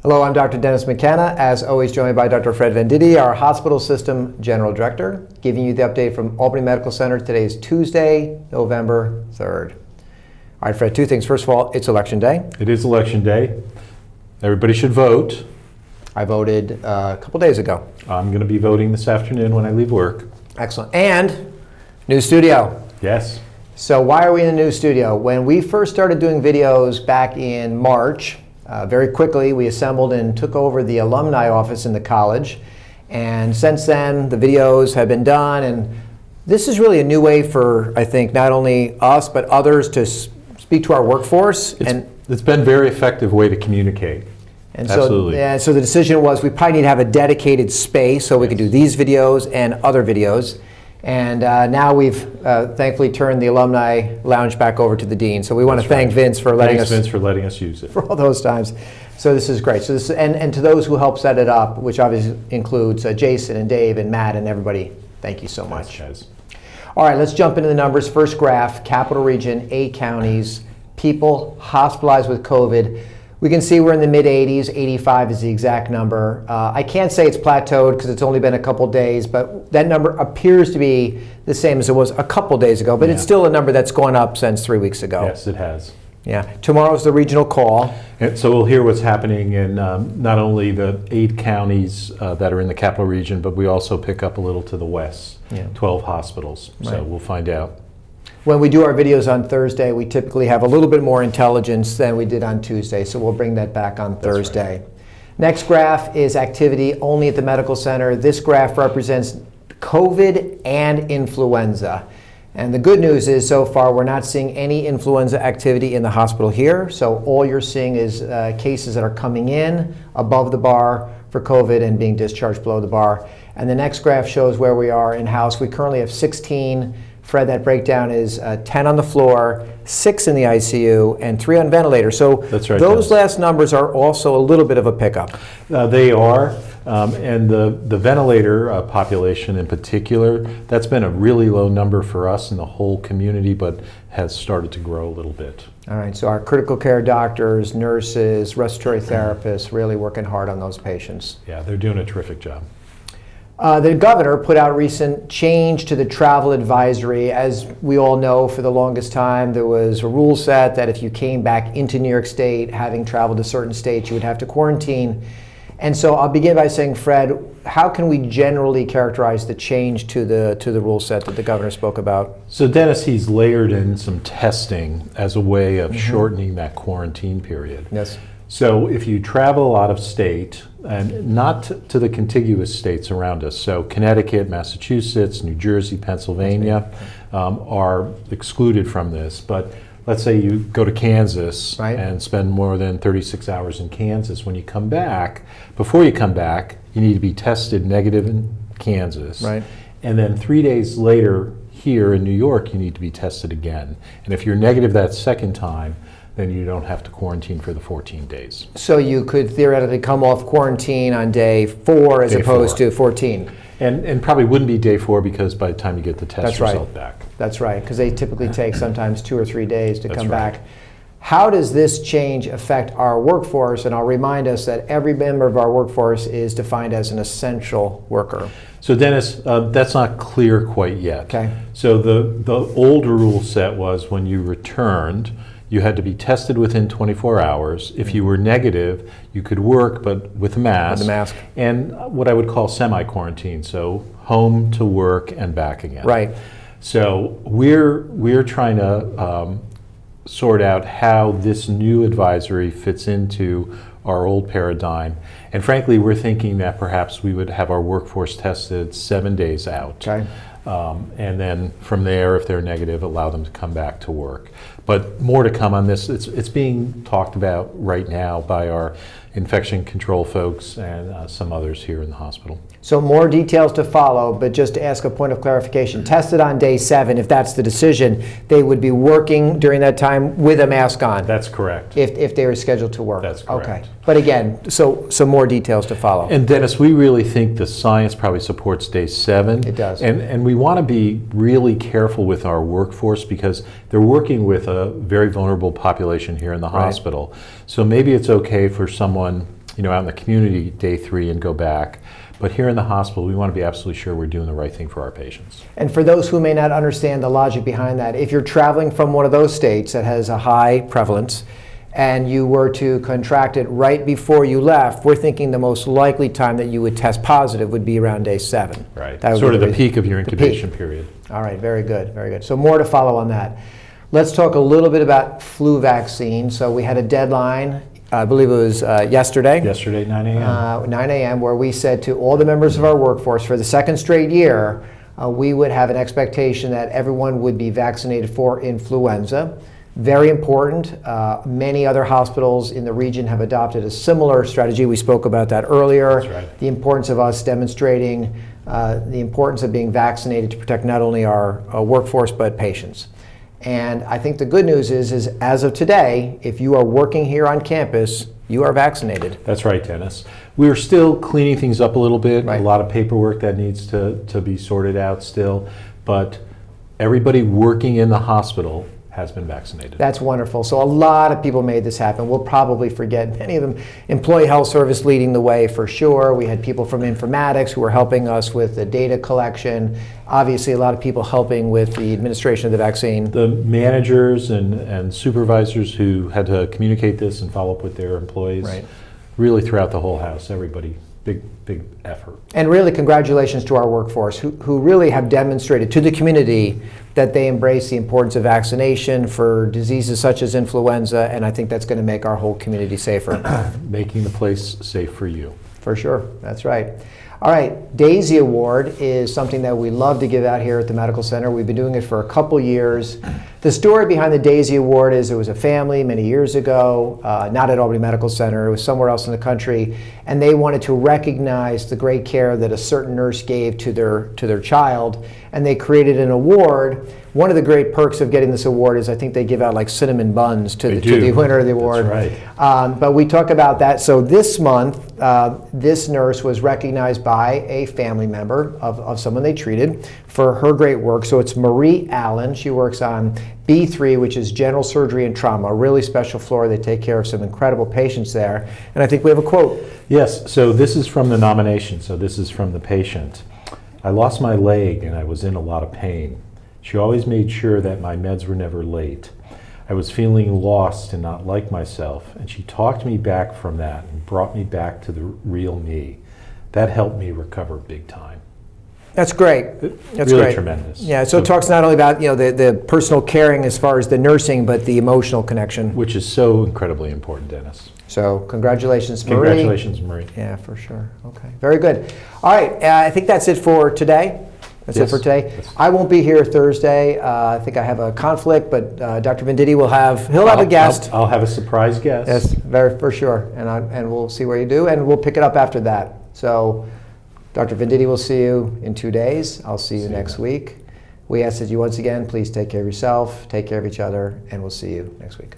Hello, I'm Dr. Dennis McKenna, as always joined by Dr. Fred Venditti, our hospital system general director, giving you the update from Albany Medical Center. Today is Tuesday, November 3rd. All right, Fred, two things. First of all, it's election day. It is election day. Everybody should vote. I voted a couple days ago. I'm going to be voting this afternoon when I leave work. Excellent. And new studio. Yes. So why are we in the new studio? When we first started doing videos back in March, very quickly we assembled and took over the alumni office in the college. And since then, the videos have been done. And this is really a new way for, I think, not only us, but others to speak to our workforce. It's been a very effective way to communicate. And Absolutely. So the decision was we probably need to have a dedicated space so we could do these videos and other videos. And now we've thankfully turned the alumni lounge back over to the dean. So we want to thank Vince for letting us. Thanks, Vince, for letting us use it. For all those times. So this is great. So this and to those who helped set it up, which obviously includes Jason and Dave and Matt and everybody, thank you so much. Guys. All right, let's jump into the numbers. First graph, Capital Region, 8 counties, people hospitalized with COVID. We can see we're in the mid-80s, 85 is the exact number. I can't say it's plateaued because it's only been a couple days, but that number appears to be the same as it was a couple days ago, but it's still a number that's gone up since 3 weeks ago. Yes, it has. Yeah, tomorrow's the regional call. And so we'll hear what's happening in not only the 8 counties that are in the capital region, but we also pick up a little to the west, 12 hospitals. So Right. we'll find out. When we do our videos on Thursday, we typically have a little bit more intelligence than we did on Tuesday, so we'll bring that back on Thursday. Right. Next graph is activity only at the medical center. This graph represents COVID and influenza. And the good news is so far we're not seeing any influenza activity in the hospital here, so all you're seeing is cases that are coming in above the bar for COVID and being discharged below the bar. And the next graph shows where we are in-house. We currently have 16. Fred, that breakdown is 10 on the floor, 6 in the ICU, and 3 on ventilator. So That's right, those Dennis. last numbers are also a little bit of a pickup. They are, and the ventilator population in particular, that's been a really low number for us in the whole community, but has started to grow a little bit. All right, so our critical care doctors, nurses, respiratory therapists really working hard on those patients. Yeah, they're doing a terrific job. The governor put out recent change to the travel advisory. As we all know, for the longest time, there was a rule set that if you came back into New York State, having traveled to certain states, you would have to quarantine. And so I'll begin by saying, Fred, how can we generally characterize the change to the rule set that the governor spoke about? So Dennis, he's layered in some testing as a way of shortening that quarantine period. Yes. So if you travel out of state, and not to the contiguous states around us, so Connecticut, Massachusetts, New Jersey, Pennsylvania are excluded from this. But let's say you go to Kansas and spend more than 36 hours in Kansas. When you come back, before you come back, you need to be tested negative in Kansas. Right. And then 3 days later, here in New York, you need to be tested again. And if you're negative that second time, then you don't have to quarantine for the 14 days. So you could theoretically come off quarantine on day 4 as opposed to 14. And probably wouldn't be day 4 because by the time you get the test result back. That's right, because they typically take sometimes 2 or 3 days to come right. back. How does this change affect our workforce? And I'll remind us that every member of our workforce is defined as an essential worker. So Dennis, that's not clear quite yet. Okay. So the older rule set was when you returned, you had to be tested within 24 hours. If you were negative, you could work, but with a mask. With a mask. And what I would call semi-quarantine, so home to work and back again. Right. So we're trying to sort out how this new advisory fits into our old paradigm. And frankly, we're thinking that perhaps we would have our workforce tested 7 days out. Okay. And then from there, if they're negative, allow them to come back to work. But more to come on this. It's being talked about right now by our infection control folks and some others here in the hospital. So more details to follow, but just to ask a point of clarification, tested on day 7, if that's the decision, they would be working during that time with a mask on. That's correct. If they were scheduled to work. That's correct. Okay. But again, so some more details to follow. And Dennis, we really think the science probably supports day 7. It does. And we want to be really careful with our workforce because they're working with a very vulnerable population here in the hospital. So maybe it's okay for someone out in the community day 3 and go back. But here in the hospital, we want to be absolutely sure we're doing the right thing for our patients. And for those who may not understand the logic behind that, if you're traveling from one of those states that has a high prevalence and you were to contract it right before you left, we're thinking the most likely time that you would test positive would be around day 7. Right. That would Sort be of the peak of your incubation peak. period. All right, very good, very good. So more to follow on that. Let's talk a little bit about flu vaccine. So we had a deadline, I believe it was yesterday. Yesterday, 9 a.m. 9 a.m., where we said to all the members of our workforce for the second straight year, we would have an expectation that everyone would be vaccinated for influenza. Very important. Many other hospitals in the region have adopted a similar strategy. We spoke about that earlier. That's right. The importance of us demonstrating the importance of being vaccinated to protect not only our workforce but patients. And I think the good news is as of today, if you are working here on campus, you are vaccinated. That's right, Dennis. We're still cleaning things up a little bit. Right. A lot of paperwork that needs to be sorted out still. But everybody working in the hospital has been vaccinated. That's wonderful. So a lot of people made this happen. We'll probably forget many of them. Employee Health Service leading the way for sure. We had people from informatics who were helping us with the data collection. Obviously, a lot of people helping with the administration of the vaccine. The managers and supervisors who had to communicate this and follow up with their employees, Right. really throughout the whole house, everybody, big effort. And really, congratulations to our workforce who really have demonstrated to the community that they embrace the importance of vaccination for diseases such as influenza, and I think that's going to make our whole community safer. Making the place safe for you. For sure, that's right. All right, DAISY Award is something that we love to give out here at the Medical Center. We've been doing it for a couple years. The story behind the DAISY Award is it was a family many years ago, not at Albany Medical Center, it was somewhere else in the country, and they wanted to recognize the great care that a certain nurse gave to their child, and they created an award. One of the great perks of getting this award is I think they give out like cinnamon buns to the winner of the award. That's right. But we talk about that. So this month, this nurse was recognized by a family member of someone they treated for her great work. So it's Marie Allen. She works on B3, which is general surgery and trauma, a really special floor. They take care of some incredible patients there. And I think we have a quote. Yes, so this is from the nomination, so this is from the patient. I lost my leg and I was in a lot of pain. She always made sure that my meds were never late. I was feeling lost and not like myself, and she talked me back from that and brought me back to the real me. That helped me recover big time. That's great. That's really great. Tremendous. Yeah, so it talks not only about the personal caring as far as the nursing, but the emotional connection. Which is so incredibly important, Dennis. So congratulations, Marie. Congratulations, Marie. Yeah, for sure. Okay, very good. All right, I think that's it for today. That's it for today. I won't be here Thursday. I think I have a conflict, but Dr. Venditti he'll have a guest. I'll have a surprise guest. Yes, for sure. And we'll see where you do, and we'll pick it up after that. So Dr. Venditti will see you in 2 days. I'll see you next week. We ask that you once again, please take care of yourself, take care of each other, and we'll see you next week.